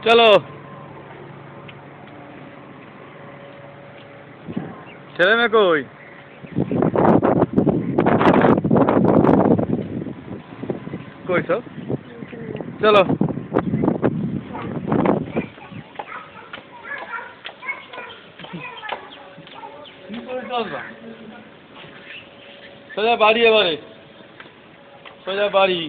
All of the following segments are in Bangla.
চলো ছেলে মেয়ে কই কই সব চলো সোজা বাড়ি এবারে সোজা বাড়ি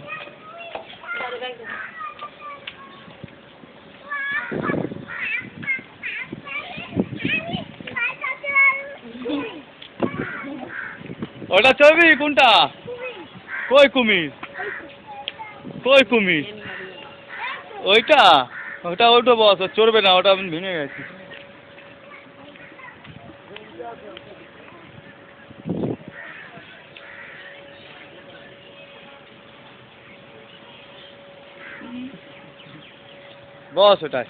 ওটা ছবি কোনটা কই কুমির কই কুমির ওইটা ওটা ওটা বস চড়বে না ওটা ভেঙে গেছে বস ওটাই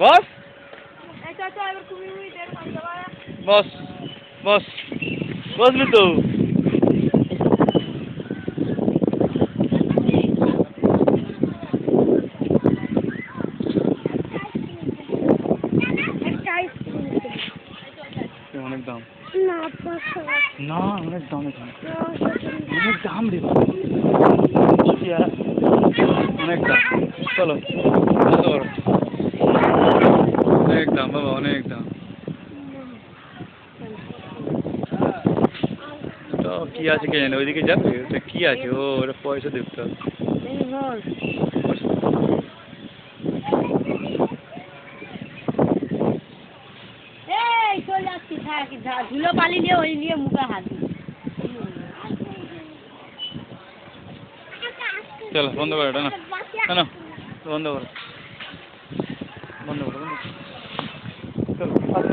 বস বস বস বসবি তো অনেক দাম না অনেক দাম অনেক দাম রে অনেক দাম চলো অনেক দাম বাবা অনেক দাম তো কি আছে কে জানে ওইদিকে যাবে ওটা কি আছে ও ওটা পয়সা দেখতে হবে ধুলো পালি নিয়ে ওই নিয়ে মুখে হাত চলো বন্ধ করো এটা না না বন্ধ করো বন্ধ করো চলো